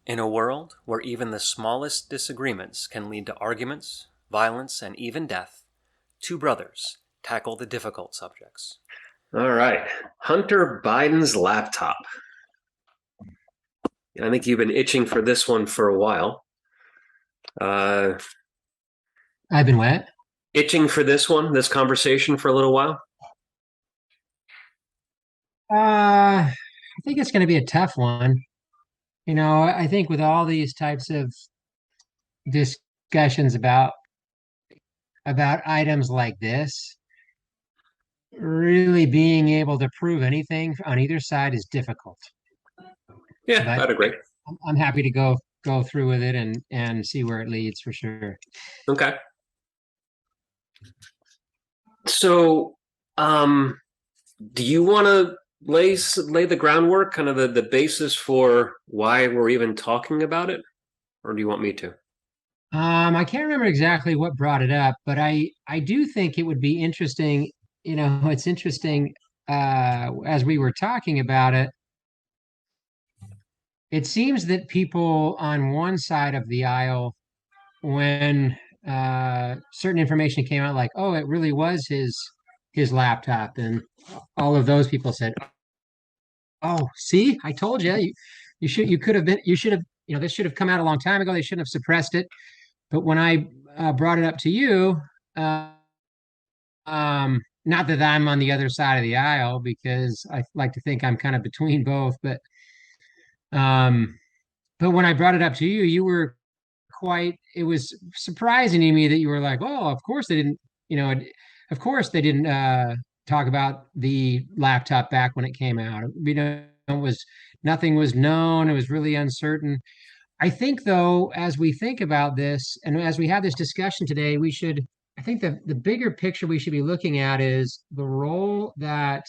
In a world where even the smallest disagreements can lead to arguments, violence, and even death, two brothers tackle the difficult subjects. All right. Hunter Biden's laptop. I think you've been itching for this one for a while. Uh, I've been wet. Itching for this conversation for a little while. I think it's going to be a tough one. I think with all these types of discussions about items like this, really being able to prove anything on either side is difficult. Yeah, But I'd agree. I'm happy to go through with it and see where it leads for sure. Okay. So, um, do you want to lay the groundwork, kind of the basis for why we're even talking about it, or do you want me to? I can't remember exactly what brought it up, but I do think it would be interesting. It's interesting as we were talking about it. It seems that people on one side of the aisle, when certain information came out, like, oh, it really was his laptop, and all of those people said, oh, see, I told you, you should have, this should have come out a long time ago. They shouldn't have suppressed it. But when I brought it up to you, uh, not that I'm on the other side of the aisle because I like to think I'm kind of between both, um, but when I brought it up to you, you were it was surprising to me that you were like, oh, of course they didn't, of course they didn't talk about the laptop back when it came out. It was nothing was known. It was really uncertain. I think, though, as we think about this and as we have this discussion today, I think the bigger picture we should be looking at is the role that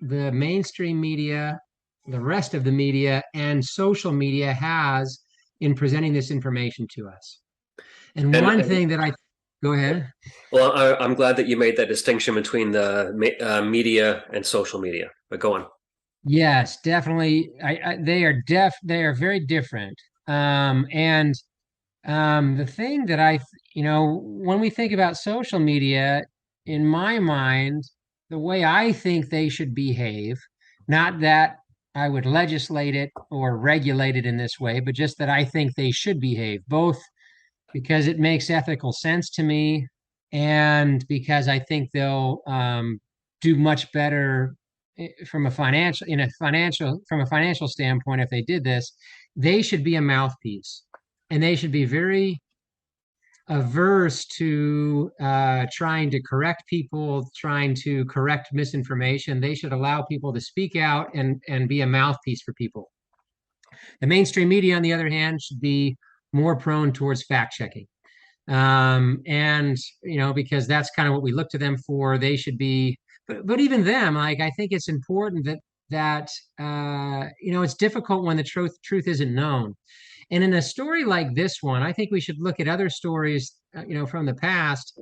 the mainstream media, the rest of the media, and social media has in presenting this information to us. And And one thing that go ahead. well, I'm glad that you made that distinction between the media and social media. But go on. Yes, definitely. They are very different. And the thing that when we think about social media, in my mind, the way I think they should behave, not that I would legislate it or regulate it in this way, but just that I think they should behave, both because it makes ethical sense to me and because I think they'll do much better from a financial standpoint if they did this. They should be a mouthpiece and they should be very averse to trying to correct people, trying to correct misinformation. They should allow people to speak out and be a mouthpiece for people. The mainstream media, on the other hand, should be more prone towards fact checking. And because that's kind of what we look to them for. They should be, but even them, like I think it's important that it's difficult when the truth isn't known. And in a story like this one, I think we should look at other stories, from the past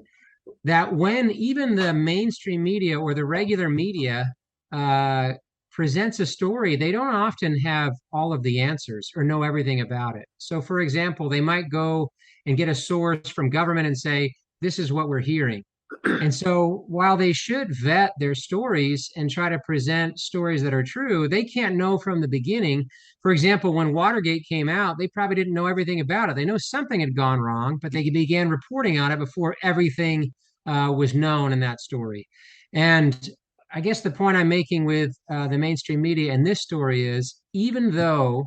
that when even the mainstream media or the regular media uh, presents a story, they don't often have all of the answers or know everything about it. So, for example, they might go and get a source from government and say, this is what we're hearing. And so while they should vet their stories and try to present stories that are true, they can't know from the beginning. For example, when Watergate came out, they probably didn't know everything about it. They know something had gone wrong, but they began reporting on it before everything was known in that story. And I guess the point I'm making with the mainstream media in this story is even though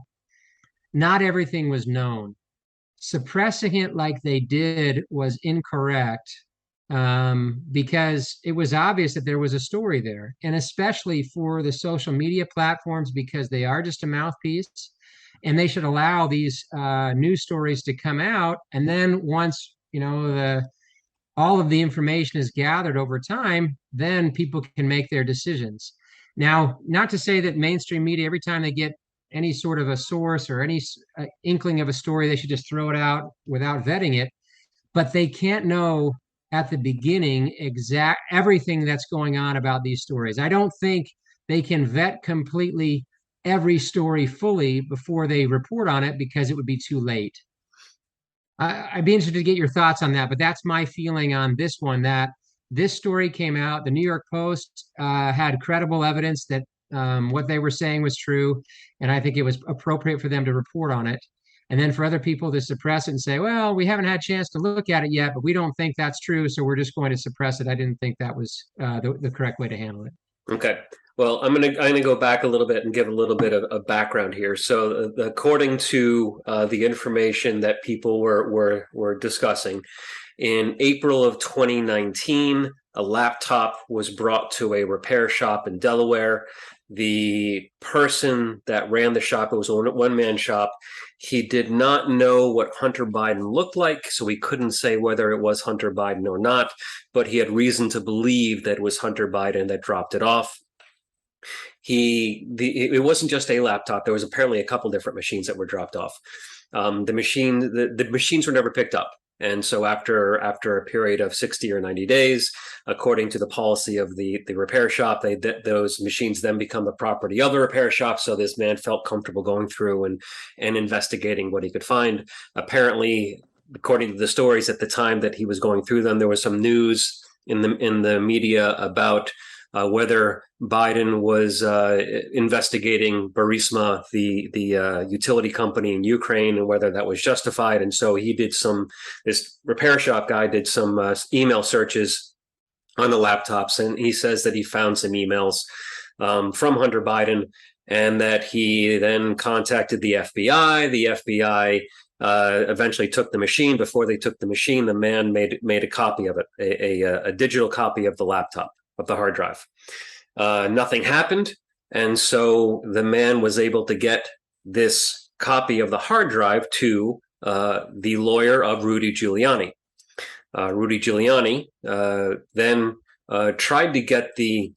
not everything was known, suppressing it like they did was incorrect because it was obvious that there was a story there. And especially for the social media platforms, because they are just a mouthpiece and they should allow these news stories to come out. And then once, all of the information is gathered over time, then people can make their decisions. Now, not to say that mainstream media, every time they get any sort of a source or any inkling of a story, they should just throw it out without vetting it. But they can't know at the beginning exact everything that's going on about these stories. I don't think they can vet completely every story fully before they report on it because it would be too late. I'd be interested to get your thoughts on that, but that's my feeling on this one, that this story came out. The New York Post had credible evidence that what they were saying was true, and I think it was appropriate for them to report on it. And then for other people to suppress it and say, well, we haven't had a chance to look at it yet, but we don't think that's true, so we're just going to suppress it. I didn't think that was the correct way to handle it. Okay. Well, I'm gonna go back a little bit and give a little bit of background here. So, according to the information that people were discussing, in April of 2019, a laptop was brought to a repair shop in Delaware. The person that ran the shop, it was a one-man shop. He did not know what Hunter Biden looked like, so he couldn't say whether it was Hunter Biden or not, but he had reason to believe that it was Hunter Biden that dropped it off. It wasn't just a laptop. There was apparently a couple different machines that were dropped off. The machines were never picked up. And so after a period of 60 or 90 days, according to the policy of the repair shop, those machines then become the property of the repair shop. So this man felt comfortable going through and investigating what he could find. Apparently, according to the stories at the time that he was going through them, there was some news in the media about whether Biden was investigating Burisma, the utility company in Ukraine, and whether that was justified. And so this repair shop guy did some email searches on the laptops, and he says that he found some emails from Hunter Biden, and that he then contacted the FBI. The FBI eventually took the machine. Before they took the machine, the man made a copy of it, a digital copy of the laptop, of the hard drive. Nothing happened, and so the man was able to get this copy of the hard drive to the lawyer of Rudy Giuliani. Rudy Giuliani then tried to get the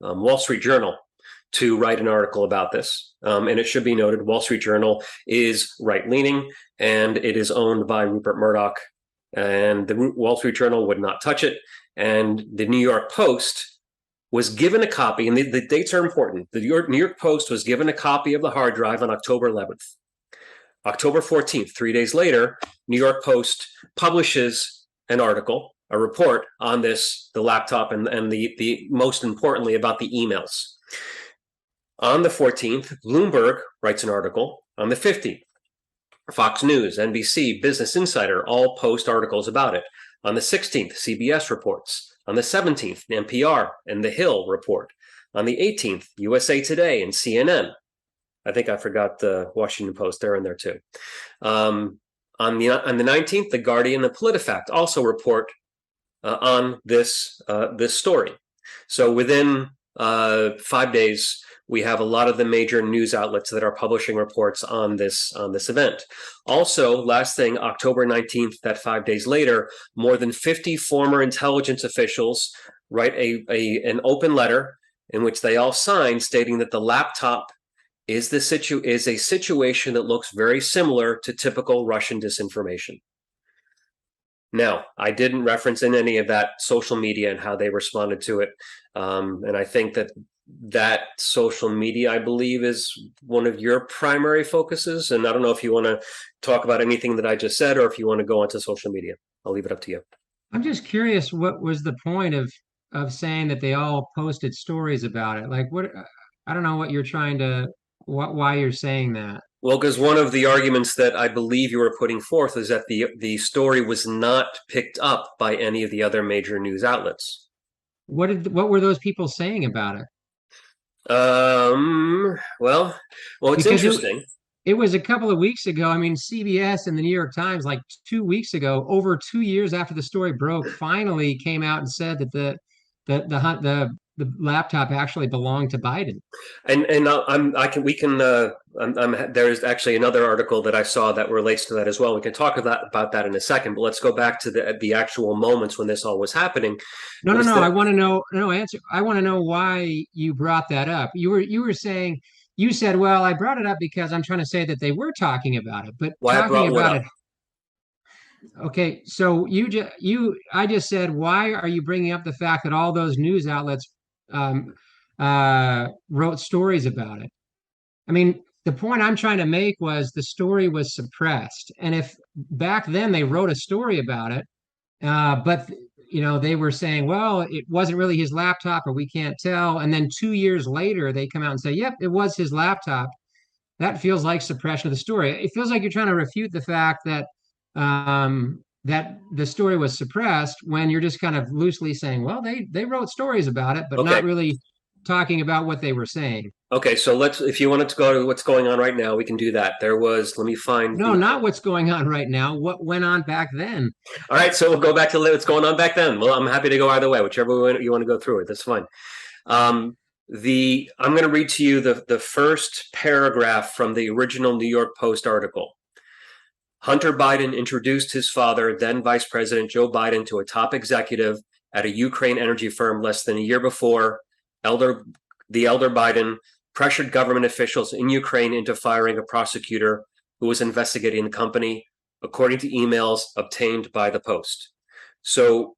Wall Street Journal to write an article about this. And it should be noted, Wall Street Journal is right-leaning, and it is owned by Rupert Murdoch, and the Wall Street Journal would not touch it. And the New York Post was given a copy, and the dates are important. The New York Post was given a copy of the hard drive on October 11th. October 14th, 3 days later, New York Post publishes an article, a report on the laptop, and the most importantly about the emails. On the 14th, Bloomberg writes an article. On the 15th, Fox News, NBC, Business Insider all post articles about it. On the 16th, CBS reports. On the 17th, NPR and The Hill report. On the 18th, USA Today and CNN. I think I forgot the Washington Post. They're in there too. On the 19th, The Guardian and PolitiFact also report on this story. So within 5 days, we have a lot of the major news outlets that are publishing reports on this event. Also, last thing, October 19th, that 5 days later, more than 50 former intelligence officials write an open letter in which they all sign stating that the laptop is a situation that looks very similar to typical Russian disinformation. Now, I didn't reference in any of that social media and how they responded to it. And I think that social media, I believe, is one of your primary focuses. And I don't know if you want to talk about anything that I just said, or if you want to go onto social media. I'll leave it up to you. I'm just curious, what was the point of saying that they all posted stories about it? Like, what? I don't know what you're trying to, why you're saying that. Well, because one of the arguments that I believe you were putting forth is that the story was not picked up by any of the other major news outlets. What were those people saying about it? Well, it's Because interesting. It was a couple of weeks ago. I mean, CBS and the New York Times, like 2 weeks ago, over 2 years after the story broke, finally came out and said that the laptop actually belonged to Biden. And there's actually another article that I saw that relates to that as well. We can talk about that in a second, but let's go back to the actual moments when this all was happening. No. I want to know. No, answer. I want to know why you brought that up. You were saying, you said, well, I brought it up because I'm trying to say that they were talking about it, but Why I brought what up? Okay, so I just said, why are you bringing up the fact that all those news outlets wrote stories about it. I mean, the point I'm trying to make was the story was suppressed. And if back then they wrote a story about it, but they were saying, well, it wasn't really his laptop, or we can't tell. And then 2 years later, they come out and say, yep, it was his laptop. That feels like suppression of the story. It feels like you're trying to refute the fact that the story was suppressed when you're just kind of loosely saying, well, they wrote stories about it, but Okay. not really talking about what they were saying. Okay, so if you wanted to go to what's going on right now, we can do that. Let me find No, not what's going on right now. What went on back then? All right, so we'll go back to what's going on back then. Well, I'm happy to go either way, whichever way you want to go through it. That's fine. I'm going to read to you the first paragraph from the original New York Post article. Hunter Biden introduced his father, then Vice President Joe Biden, to a top executive at a Ukraine energy firm less than a year before. The elder Biden pressured government officials in Ukraine into firing a prosecutor who was investigating the company, according to emails obtained by the Post. So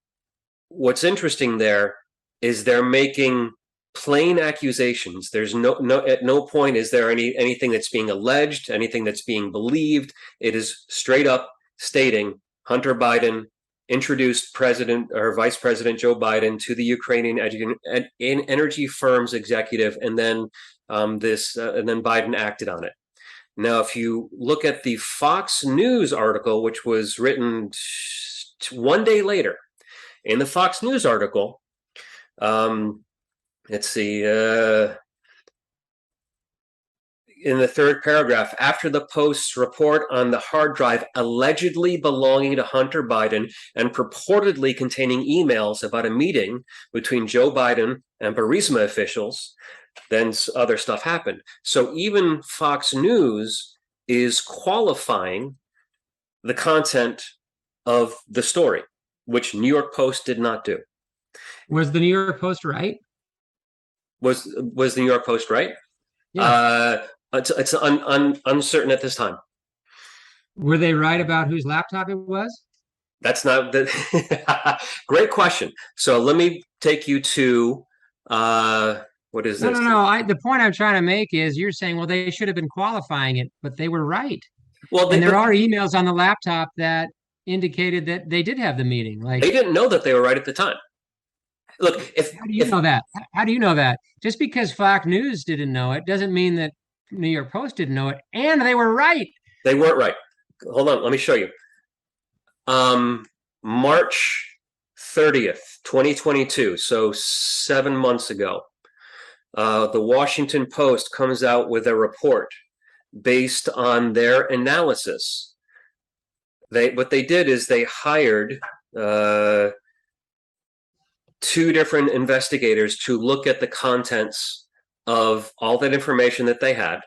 what's interesting there is they're making plain accusations. There's at no point is there anything that's being alleged, anything that's being believed. It is straight up stating Hunter Biden introduced President or Vice President Joe Biden to the Ukrainian energy firm's executive, and then and then Biden acted on it. Now, if you look at the Fox News article, which was written 1 day later, in the Fox News article, let's see, in the third paragraph, after the Post's report on the hard drive allegedly belonging to Hunter Biden and purportedly containing emails about a meeting between Joe Biden and Burisma officials, then other stuff happened. So even Fox News is qualifying the content of the story, which New York Post did not do. Was the New York Post right? Was the New York Post right? Yeah. It's uncertain at this time. Were they right about whose laptop it was? That's not the great question. So let me take you to what is this? No. The point I'm trying to make is you're saying, well, they should have been qualifying it, but they were right. Well, and there are emails on the laptop that indicated that they did have the meeting. Like, they didn't know that they were right at the time. Look, how do you know that? How do you know that? Just because Fox News didn't know it doesn't mean that New York Post didn't know it, and they were right. They weren't right. Hold on, let me show you. March 30th, 2022, so 7 months ago, the Washington Post comes out with a report based on their analysis. What they did is they hired 2 different investigators to look at the contents of all that information that they had.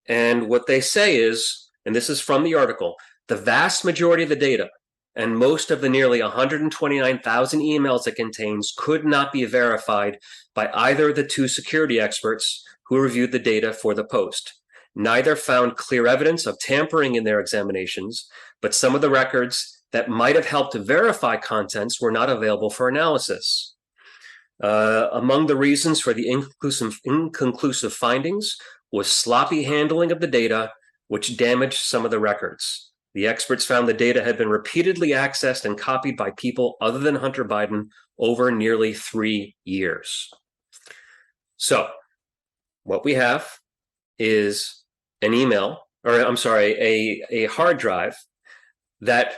And what they say is, and this is from the article, the vast majority of the data and most of the nearly 129,000 emails it contains could not be verified by either of the 2 security experts who reviewed the data for the Post. Neither found clear evidence of tampering in their examinations, but some of the records that might have helped to verify contents were not available for analysis. Among the reasons for the inconclusive findings was sloppy handling of the data, which damaged some of the records. The experts found the data had been repeatedly accessed and copied by people other than Hunter Biden over nearly 3 years. So what we have is an email, or I'm sorry, a hard drive that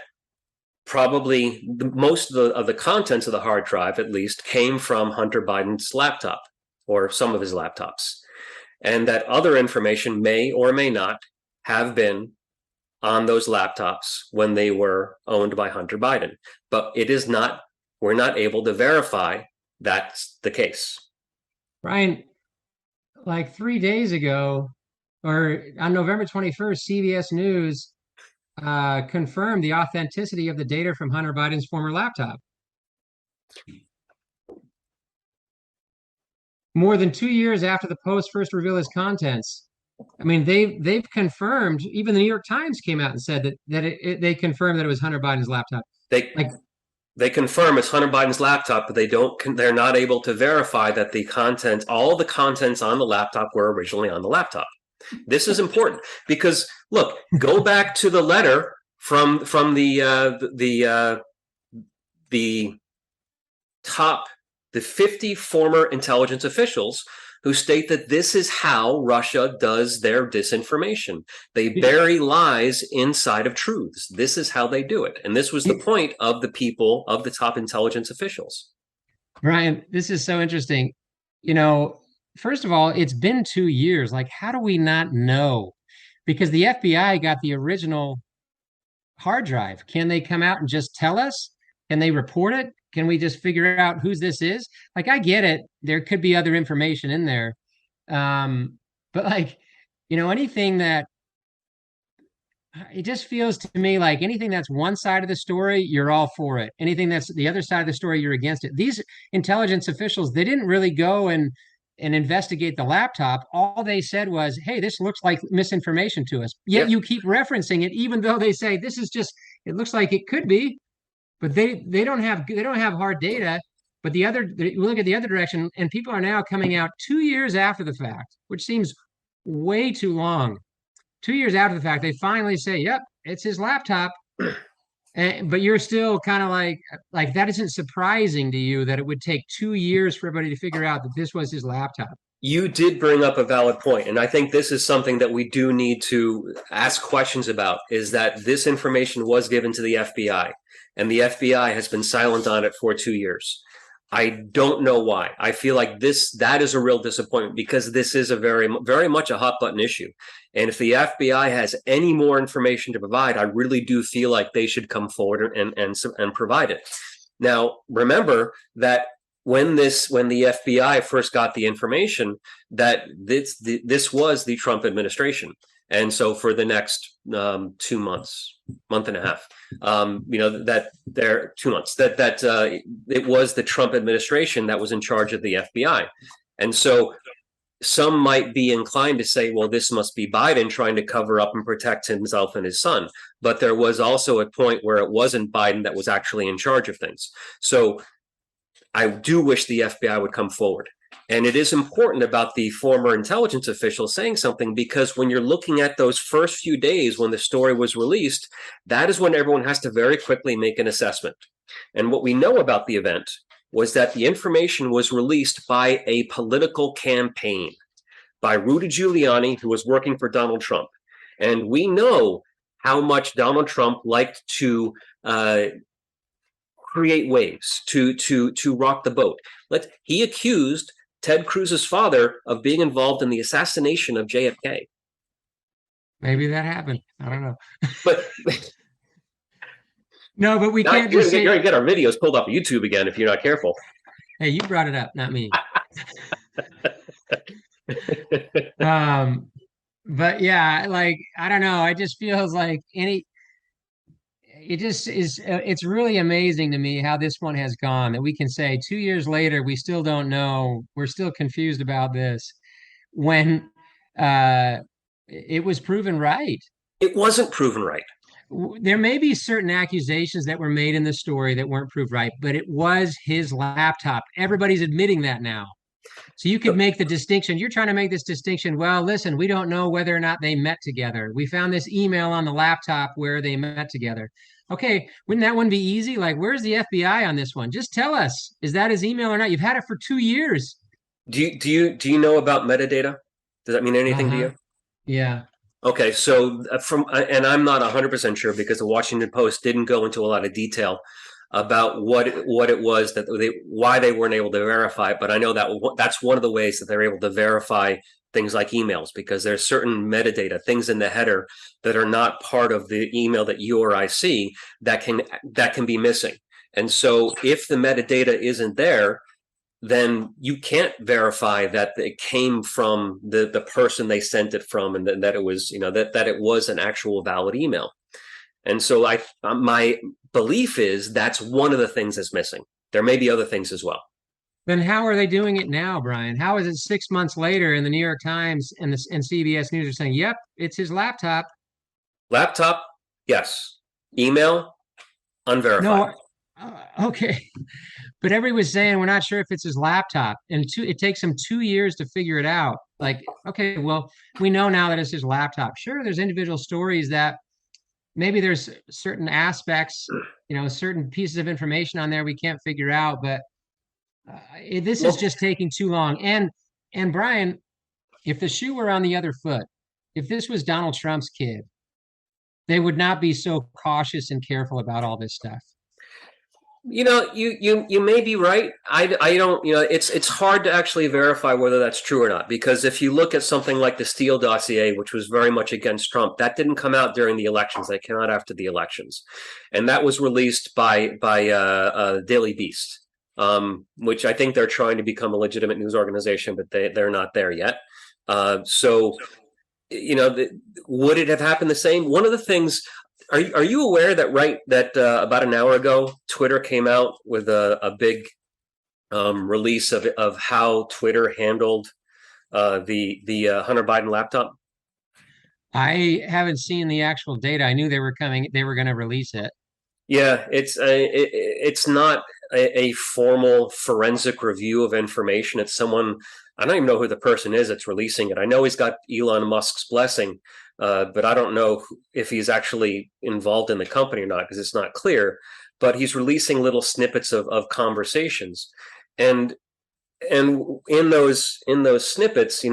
probably most of the contents of the hard drive, at least, came from Hunter Biden's laptop or some of his laptops, and that other information may or may not have been on those laptops when they were owned by Hunter Biden. But it is not, we're not able to verify that's the case. Brian, like 3 days ago, or on November 21st, CBS News confirmed the authenticity of the data from Hunter Biden's former laptop. More than 2 years after the Post first revealed its contents. I mean, they've confirmed. Even the New York Times came out and said that they confirmed that it was Hunter Biden's laptop. They confirm it's Hunter Biden's laptop, but they're not able to verify that all the contents on the laptop were originally on the laptop. This is important because look, go back to the letter from the 50 former intelligence officials who state that this is how Russia does their disinformation. They bury lies inside of truths. This is how they do it. And this was the point of the people, of the top intelligence officials. Brian, this is so interesting. You know, first of all, it's been 2 years. Like, how do we not know? Because the FBI got the original hard drive. Can they come out and just tell us? Can they report it? Can we just figure out whose this is? Like, I get it. There could be other information in there. But like, anything that it just feels to me like anything that's one side of the story, you're all for it. Anything that's the other side of the story, you're against it. These intelligence officials, they didn't really go and investigate the laptop. All they said was, hey, this looks like misinformation to us. Yet you keep referencing it, even though they say this is just, it looks like it could be, but they don't have hard data. But we look at the other direction, and people are now coming out 2 years after the fact, which seems way too long. 2 years after the fact, they finally say, yep, it's his laptop. But you're still kind of like that isn't surprising to you that it would take 2 years for everybody to figure out that this was his laptop. You did bring up a valid point, and I think this is something that we do need to ask questions about, is that this information was given to the FBI, and the FBI has been silent on it for 2 years. I don't know why. I feel like that is a real disappointment because this is a very, very much a hot button issue. And if the FBI has any more information to provide, I really do feel like they should come forward and provide it. Now, remember that when the FBI first got the information, that this was the Trump administration. And so for the next 2 months, month and a half, that there 2 months, that it was the Trump administration that was in charge of the FBI. And so some might be inclined to say, well, this must be Biden trying to cover up and protect himself and his son. But there was also a point where it wasn't Biden that was actually in charge of things. So I do wish the FBI would come forward. And it is important about the former intelligence official saying something, because when you're looking at those first few days when the story was released, that is when everyone has to very quickly make an assessment. And what we know about the event was that the information was released by a political campaign, by Rudy Giuliani, who was working for Donald Trump. And we know how much Donald Trump liked to create waves, to rock the boat. He accused Ted Cruz's father of being involved in the assassination of JFK. Maybe that happened. I don't know. But no, but we can't just say... You're going to get our videos pulled off of YouTube again if you're not careful. Hey, you brought it up, not me. But yeah, like, I don't know. It just feels like it just is, it's really amazing to me how this one has gone, that we can say 2 years later, we still don't know. We're still confused about this when it was proven right. It wasn't proven right. There may be certain accusations that were made in the story that weren't proved right, but it was his laptop. Everybody's admitting that now. So you could make the distinction. You're trying to make this distinction. Well, listen, we don't know whether or not they met together. We found this email on the laptop where they met together. Okay, wouldn't that one be easy? Like, where's the FBI on this one? Just tell us, is that his email or not? You've had it for 2 years. Do you know about metadata? Does that mean anything to you? Yeah. Okay, so and I'm not 100% sure because the Washington Post didn't go into a lot of detail about what it was why they weren't able to verify it, but I know that that's one of the ways that they're able to verify things like emails, because there's certain metadata, things in the header that are not part of the email that you or I see that can be missing. And so if the metadata isn't there, then you can't verify that it came from the person they sent it from, and that it was, that it was an actual valid email. And so my belief is that's one of the things that's missing. There may be other things as well. Then how are they doing it now, Brian? How is it 6 months later and the New York Times and CBS News are saying, yep, it's his laptop? Laptop, yes. Email, unverified. No, Okay, but everybody was saying we're not sure if it's his laptop, and it takes him 2 years to figure it out. Like, okay, well, we know now that it's his laptop. Sure, there's individual stories that maybe there's certain aspects, certain pieces of information on there we can't figure out, but this is Well, just taking too long. And Brian, if the shoe were on the other foot, if this was Donald Trump's kid, they would not be so cautious and careful about all this stuff. you may be right. I don't. It's hard to actually verify whether that's true or not, because if you look at something like the Steele dossier, which was very much against Trump, that didn't come out during the elections. That came out after the elections, and that was released by Daily Beast, which I think they're trying to become a legitimate news organization, but they're not there yet. So would it have happened the same? One of the things. Are you aware that about an hour ago, Twitter came out with a big release of how Twitter handled the Hunter Biden laptop? I haven't seen the actual data. I knew they were coming, they were going to release it. Yeah, it's not a formal forensic review of information. It's someone, I don't even know who the person is that's releasing it. I know he's got Elon Musk's blessing, but I don't know if he's actually involved in the company or not, because it's not clear. But he's releasing little snippets of conversations, and in those snippets,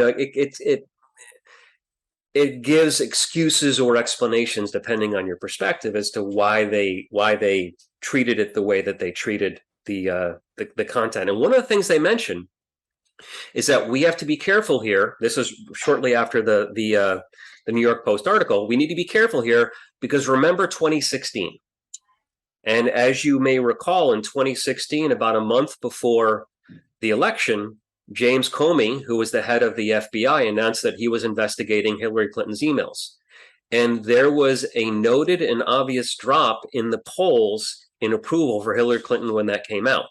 it gives excuses or explanations depending on your perspective as to why they treated it the way that they treated the content. And one of the things they mention is that we have to be careful here. This is shortly after the New York Post article. We need to be careful here because remember 2016. And as you may recall, in 2016, about a month before the election, James Comey, who was the head of the FBI, announced that he was investigating Hillary Clinton's emails. And there was a noted and obvious drop in the polls in approval for Hillary Clinton when that came out.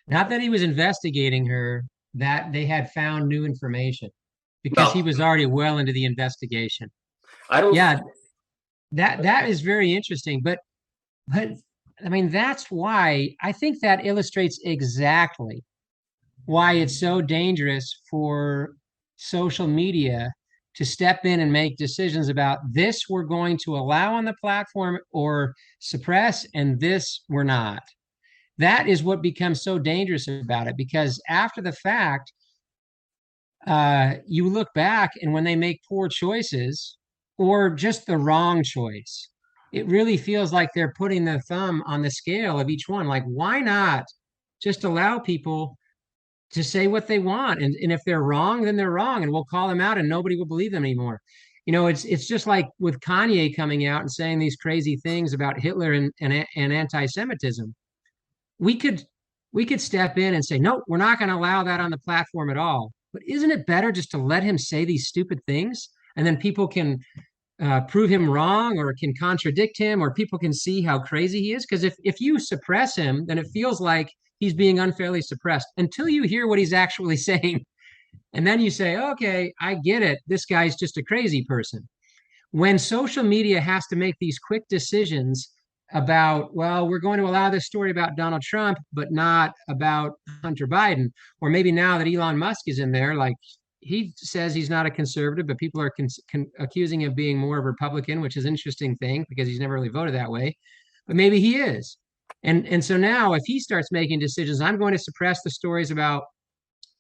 Not that he was investigating her, that they had found new information because he Well, was already well into the investigation. I don't. Yeah, that is very interesting. But I mean, that's why I think that illustrates exactly why it's so dangerous for social media to step in and make decisions about this we're going to allow on the platform or suppress, and this we're not. That is what becomes so dangerous about it, because after the fact, you look back and when they make poor choices or just the wrong choice, it really feels like they're putting the thumb on the scale of each one. Like, why not just allow people to say what they want? And if they're wrong, then they're wrong, and we'll call them out and nobody will believe them anymore. It's just like with Kanye coming out and saying these crazy things about Hitler and anti-Semitism. We could we could step in and say, no, we're not going to allow that on the platform at all. But isn't it better just to let him say these stupid things, and then people can prove him wrong or can contradict him, or people can see how crazy he is? Because if you suppress him, then it feels like he's being unfairly suppressed until you hear what he's actually saying. And then you say, okay, I get it. This guy's just a crazy person. When social media has to make these quick decisions about, well, we're going to allow this story about Donald Trump, but not about Hunter Biden, or maybe now that Elon Musk is in there, like he says he's not a conservative, but people are accusing him of being more of a Republican, which is an interesting thing because he's never really voted that way. But maybe he is. And so now if he starts making decisions, I'm going to suppress the stories about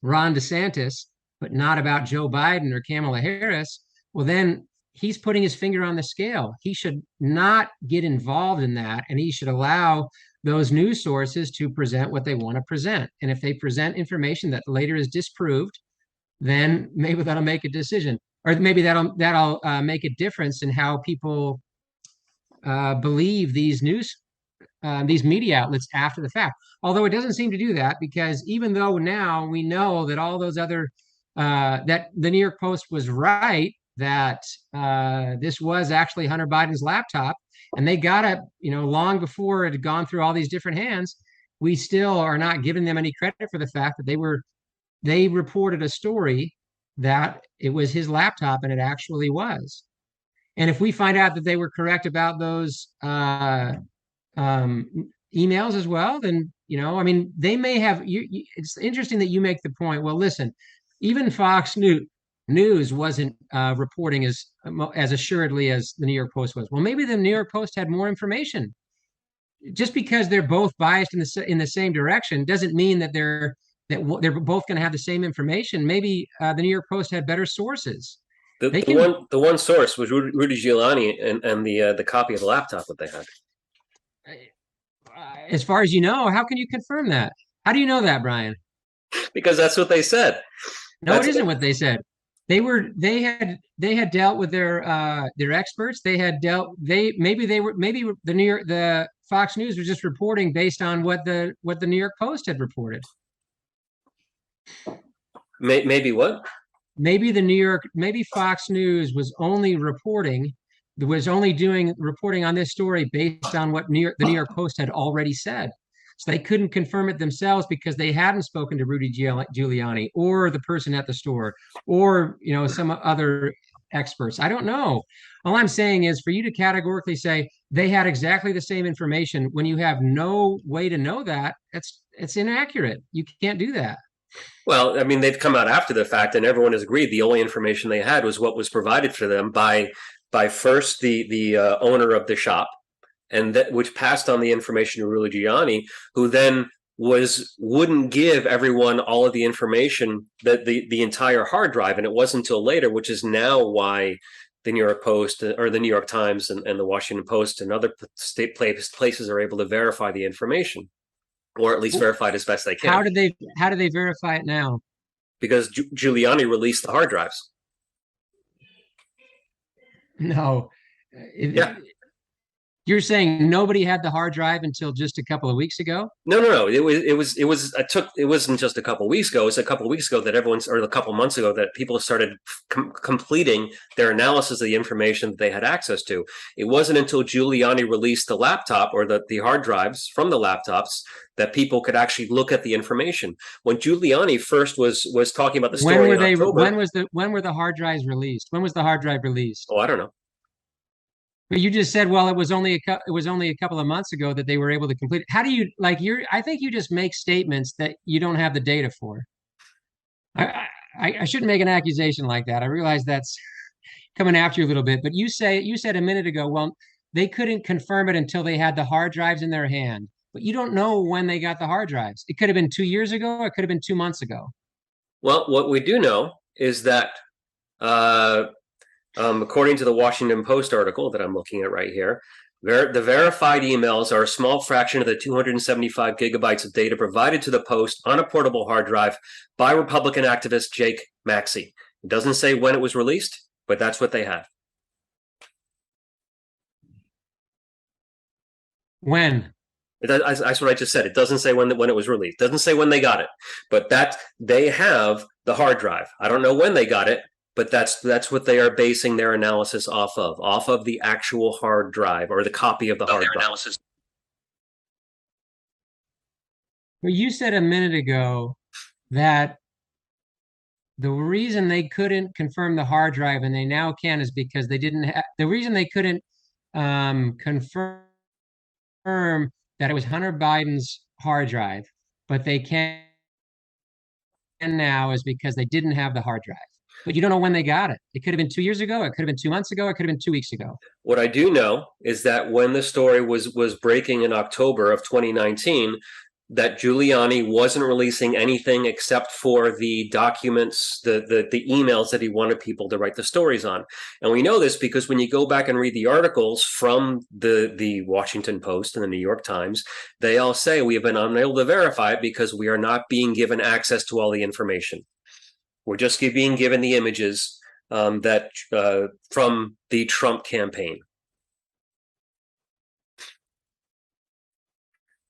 Ron DeSantis, but not about Joe Biden or Kamala Harris, well, then he's putting his finger on the scale. He should not get involved in that, and he should allow those news sources to present what they want to present. And if they present information that later is disproved, then maybe that'll make a decision, or maybe that'll make a difference in how people believe these media outlets after the fact. Although it doesn't seem to do that, because even though now we know that all those other that the New York Post was right that this was actually Hunter Biden's laptop, and they got it, long before it had gone through all these different hands, we still are not giving them any credit for the fact that they reported a story that it was his laptop, and it actually was. And if we find out that they were correct about those um, emails as well, then, I mean, they may have it's interesting that you make the point. Well, listen, even Fox News wasn't reporting as assuredly as the New York Post was. Well, maybe the New York Post had more information. Just because they're both biased in the same direction doesn't mean that they're both going to have the same information. Maybe the New York Post had better sources. The one source was Rudy Giuliani and the copy of the laptop that they had. As far as you know, how can you confirm that? How do you know that, Brian? Because that's what they said. No, it isn't what they said. They had dealt with their experts. Maybe the Fox News was just reporting based on what the New York Post had reported. Maybe what? Maybe Fox News was only reporting on this story based on what the New York Post had already said. So they couldn't confirm it themselves because they hadn't spoken to Rudy Giuliani or the person at the store or some other experts. I don't know. All I'm saying is for you to categorically say they had exactly the same information when you have no way to know that, it's inaccurate. You can't do that. Well, I mean, they've come out after the fact, and everyone has agreed the only information they had was what was provided for them by first the owner of the shop, and which passed on the information to Rudy Giuliani, who then wouldn't give everyone all of the information, that the entire hard drive, and it wasn't until later, which is now why the New York Post or the New York Times and the Washington Post and other state places are able to verify the information, or at least verify it as best they can. How did they verify it now? Because Giuliani released the hard drives. No. Yeah. You're saying nobody had the hard drive until just a couple of weeks ago? No. It wasn't just a couple of weeks ago. It was a couple of weeks ago that a couple of months ago that people started completing their analysis of the information that they had access to. It wasn't until Giuliani released the laptop or the hard drives from the laptops that people could actually look at the information. When Giuliani first was talking about the story in October, when were the hard drives released? When was the hard drive released? Oh, I don't know. But you just said, well, it was only a couple of months ago that they were able to complete it. How do you I think you just make statements that you don't have the data for. I shouldn't make an accusation like that. I realize that's coming after you a little bit, but you said a minute ago, well, they couldn't confirm it until they had the hard drives in their hand. But you don't know when they got the hard drives. It could have been 2 years ago. It could have been 2 months ago. Well, what we do know is that according to the Washington Post article that I'm looking at right here, the verified emails are a small fraction of the 275 gigabytes of data provided to the Post on a portable hard drive by Republican activist Jake Maxey. It doesn't say when it was released, but that's what they had. When? That's what I just said. It doesn't say when it was released. It doesn't say when they got it, but that they have the hard drive. I don't know when they got it, but that's what they are basing their analysis off of the actual hard drive or the copy of the hard drive. Analysis. Well, you said a minute ago that the reason they couldn't confirm the hard drive and they now can is because they didn't have the reason they couldn't confirm that it was Hunter Biden's hard drive, but they can now is because they didn't have the hard drive. But you don't know when they got it. It could have been 2 years ago. It could have been 2 months ago. It could have been 2 weeks ago. What I do know is that when the story was breaking in October of 2019, that Giuliani wasn't releasing anything except for the documents, the emails that he wanted people to write the stories on. And we know this because when you go back and read the articles from the Washington Post and the New York Times, they all say we have been unable to verify it because we are not being given access to all the information. We're just being given the images that from the Trump campaign.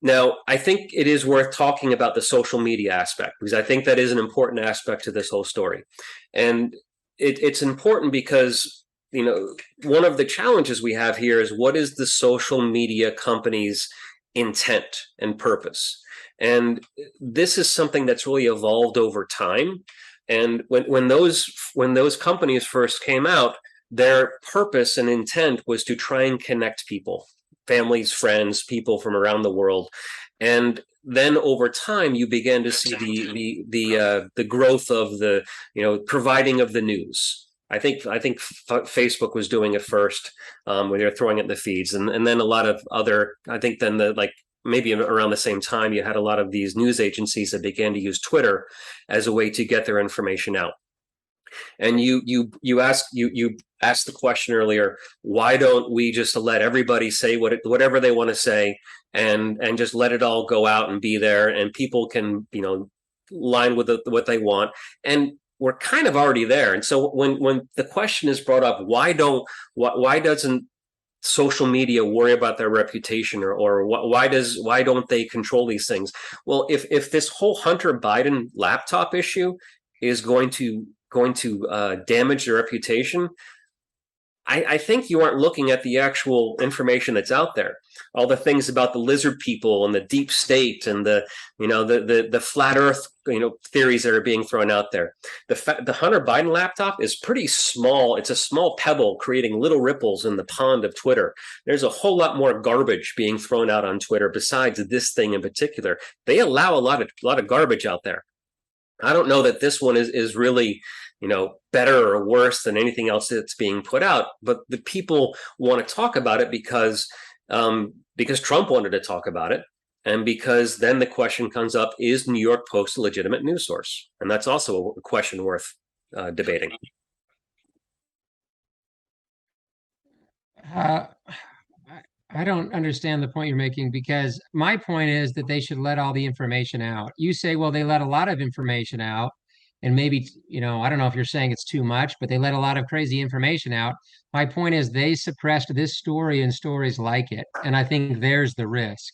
Now, I think it is worth talking about the social media aspect because I think that is an important aspect to this whole story. And it's important because, one of the challenges we have here is what is the social media company's intent and purpose? And this is something that's really evolved over time. And when those companies first came out, their purpose and intent was to try and connect people. families, friends, people from around the world. And then over time, you began to see the growth of the providing of the news. I think Facebook was doing it first, when they were throwing it in the feeds, and then a lot of other. I think then maybe around the same time, you had a lot of these news agencies that began to use Twitter as a way to get their information out. And you asked the question earlier, why don't we just let everybody say whatever they want to say, and just let it all go out and be there, and people can line with what they want. And we're kind of already there. And so when the question is brought up, why doesn't social media worry about their reputation, or why don't they control these things? Well, if this whole Hunter Biden laptop issue is going to damage their reputation, I think you aren't looking at the actual information that's out there. All the things about the lizard people and the deep state and the flat Earth theories that are being thrown out there. The Hunter Biden laptop is pretty small. It's a small pebble creating little ripples in the pond of Twitter. There's a whole lot more garbage being thrown out on Twitter besides this thing in particular. They allow a lot of garbage out there. I don't know that this one is really better or worse than anything else that's being put out, but the people want to talk about it because Trump wanted to talk about it, and because then the question comes up: is New York Post a legitimate news source? And that's also a question worth debating. I don't understand the point you're making, because my point is that they should let all the information out. You say, well, they let a lot of information out. And maybe, I don't know if you're saying it's too much, but they let a lot of crazy information out. My point is they suppressed this story and stories like it. And I think there's the risk.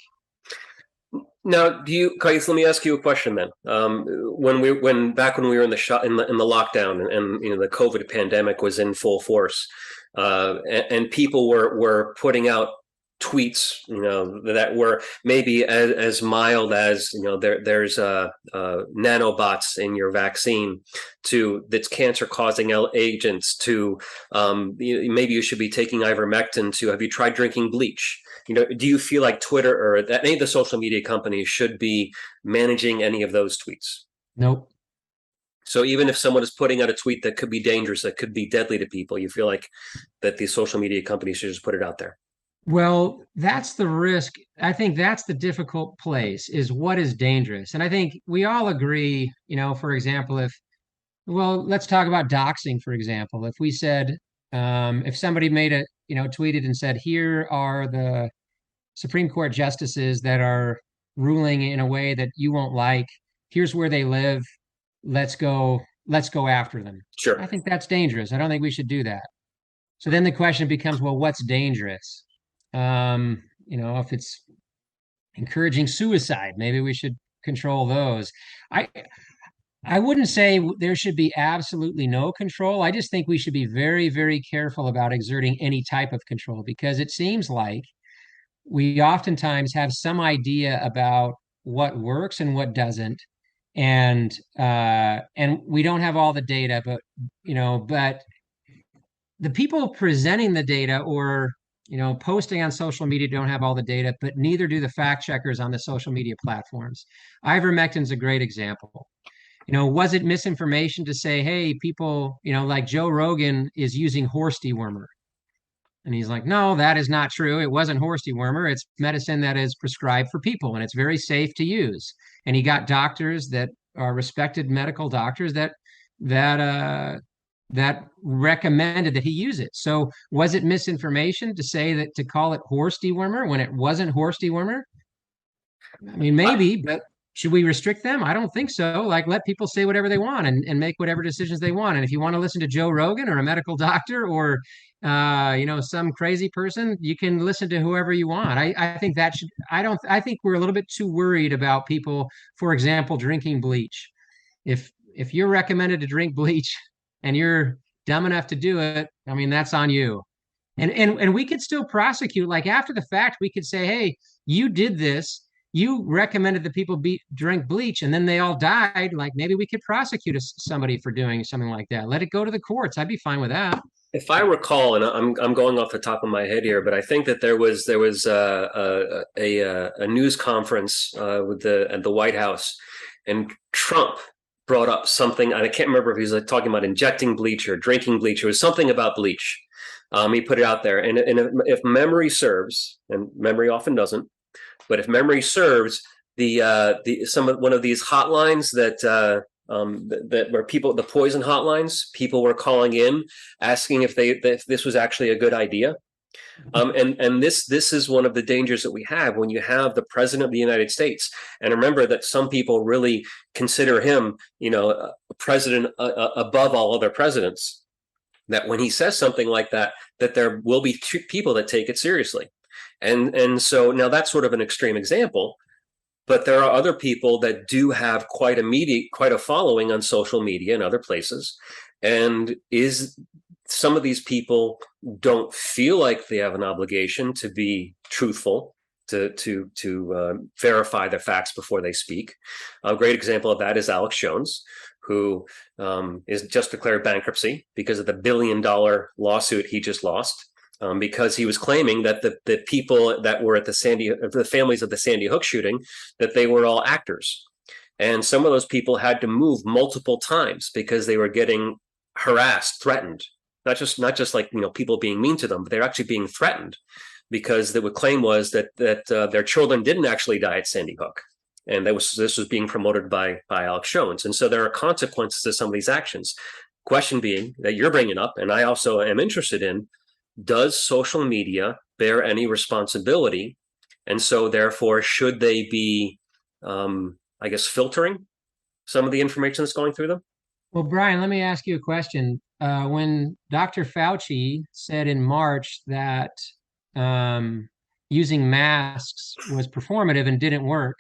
Now, Kais, let me ask you a question then. When we were in the lockdown, and the COVID pandemic was in full force, and people were putting out tweets, that were maybe as mild as, there's nanobots in your vaccine, to that's cancer causing agents, to maybe you should be taking ivermectin, to have you tried drinking bleach? Do you feel like Twitter or that any of the social media companies should be managing any of those tweets? Nope. So even if someone is putting out a tweet that could be dangerous, that could be deadly to people, you feel like that these social media companies should just put it out there? Well, that's the risk. I think that's the difficult place, is what is dangerous. And I think we all agree, for example, let's talk about doxing, for example. If we said, if somebody tweeted and said, here are the Supreme Court justices that are ruling in a way that you won't like, here's where they live, let's go after them. Sure. I think that's dangerous. I don't think we should do that. So then the question becomes, well, what's dangerous? If it's encouraging suicide, maybe we should control those. I wouldn't say there should be absolutely no control. I just think we should be very, very careful about exerting any type of control, because it seems like we oftentimes have some idea about what works and what doesn't, and we don't have all the data, but the people presenting the data, or posting on social media, don't have all the data, but neither do the fact checkers on the social media platforms. Ivermectin's a great example. Was it misinformation to say, hey, people, like Joe Rogan is using horse dewormer? And he's like, no, that is not true. It wasn't horse dewormer. It's medicine that is prescribed for people, and it's very safe to use. And he got doctors that are respected medical doctors that recommended that he use it. So was it misinformation to say that, to call it horse dewormer when it wasn't horse dewormer? I mean, maybe, but should we restrict them? I don't think so. Like, let people say whatever they want, and make whatever decisions they want. And if you want to listen to Joe Rogan or a medical doctor, or some crazy person, you can listen to whoever you want. I think that should, I think we're a little bit too worried about people, for example, drinking bleach. If you're recommended to drink bleach and you're dumb enough to do it, I mean, that's on you. And we could still prosecute, like after the fact, we could say, hey, you did this, you recommended that people drink bleach, and then they all died. Like, maybe we could prosecute somebody for doing something like that. Let it go to the courts. I'd be fine with that. If I recall, and I'm going off the top of my head here, but I think that there was a news conference with at the White House, and Trump brought up something, and I can't remember if he was like talking about injecting bleach or drinking bleach. It was something about bleach. He put it out there, and if memory serves, and memory often doesn't, but if memory serves, one of these hotlines that where people, the poison hotlines, people were calling in asking if this was actually a good idea. And this is one of the dangers that we have when you have the president of the United States. And remember that some people really consider him, a president above all other presidents. That when he says something like that, that there will be people that take it seriously. And so now that's sort of an extreme example. But there are other people that do have quite a following on social media and other places. And some of these people don't feel like they have an obligation to be truthful, to verify their facts before they speak. A great example of that is Alex Jones, who is just declared bankruptcy because of the $1 billion lawsuit he just lost. Because he was claiming that the people that were at the families of the Sandy Hook shooting, that they were all actors. And some of those people had to move multiple times because they were getting harassed, threatened, not just like, people being mean to them, but they're actually being threatened because the claim was that their children didn't actually die at Sandy Hook. And this was being promoted by Alex Jones. And so there are consequences to some of these actions. Question being that you're bringing up, and I also am interested in, does social media bear any responsibility? And so therefore, should they be, filtering some of the information that's going through them? Well, Brian, let me ask you a question. When Dr. Fauci said in March that using masks was performative and didn't work,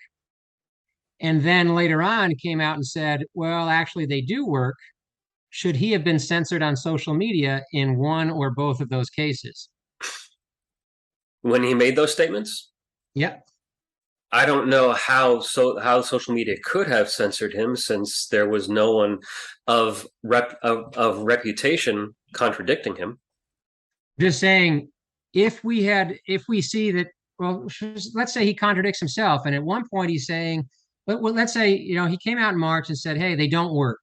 and then later on came out and said, well, actually, they do work, should he have been censored on social media in one or both of those cases? When he made those statements? Yep. I don't know how social media could have censored him, since there was no one of reputation contradicting him. Just saying, if we see that, well, let's say he contradicts himself, and at one point he's saying, well, let's say, he came out in March and said, hey, they don't work.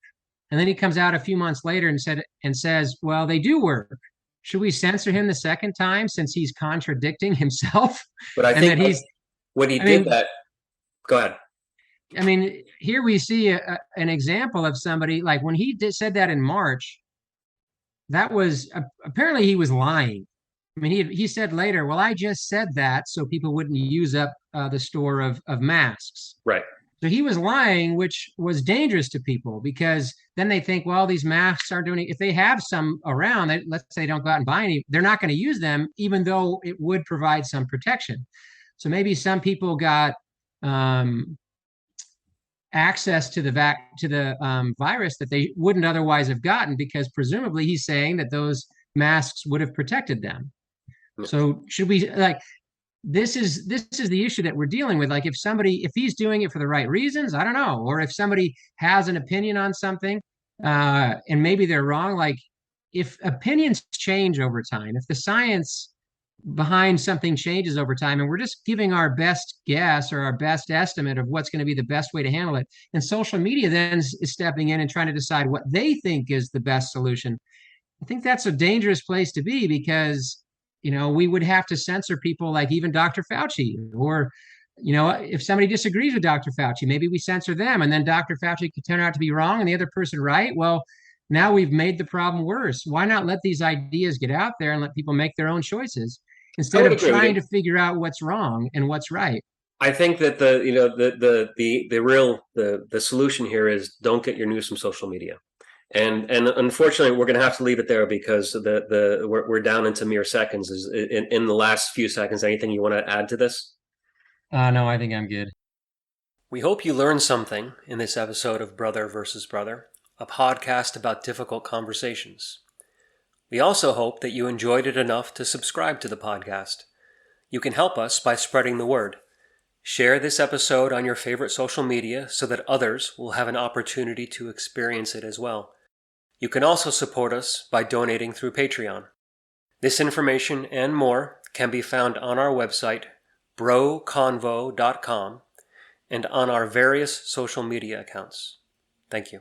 And then he comes out a few months later and says, well, they do work. Should we censor him the second time since he's contradicting himself? But I think that when he did that, go ahead. I mean, here we see an example of somebody, like when he said that in March, that was apparently he was lying. I mean, he said later, well, I just said that so people wouldn't use up the store of masks. Right. So he was lying, which was dangerous to people, because then they think, well, these masks aren't doing it. If they have some around, let's say they don't go out and buy any, they're not going to use them, even though it would provide some protection. So maybe some people got access to the virus that they wouldn't otherwise have gotten, because presumably he's saying that those masks would have protected them. So should we, like, this is the issue that we're dealing with. Like, if he's doing it for the right reasons, I don't know, or if somebody has an opinion on something and maybe they're wrong, like if opinions change over time, if the science behind something changes over time, and we're just giving our best guess or our best estimate of what's going to be the best way to handle it, and social media then is stepping in and trying to decide what they think is the best solution, I think that's a dangerous place to be, because we would have to censor people like even Dr. Fauci, or if somebody disagrees with Dr. Fauci, maybe we censor them, and then Dr. Fauci could turn out to be wrong and the other person right. Well, now we've made the problem worse. Why not let these ideas get out there and let people make their own choices instead of trying to figure out what's wrong and what's right? I think that the solution here is don't get your news from social media. And unfortunately, we're going to have to leave it there, because we're down into mere seconds. In the last few seconds, anything you want to add to this? No, I think I'm good. We hope you learned something in this episode of Brother versus Brother, a podcast about difficult conversations. We also hope that you enjoyed it enough to subscribe to the podcast. You can help us by spreading the word. Share this episode on your favorite social media so that others will have an opportunity to experience it as well. You can also support us by donating through Patreon. This information and more can be found on our website, broconvo.com, and on our various social media accounts. Thank you.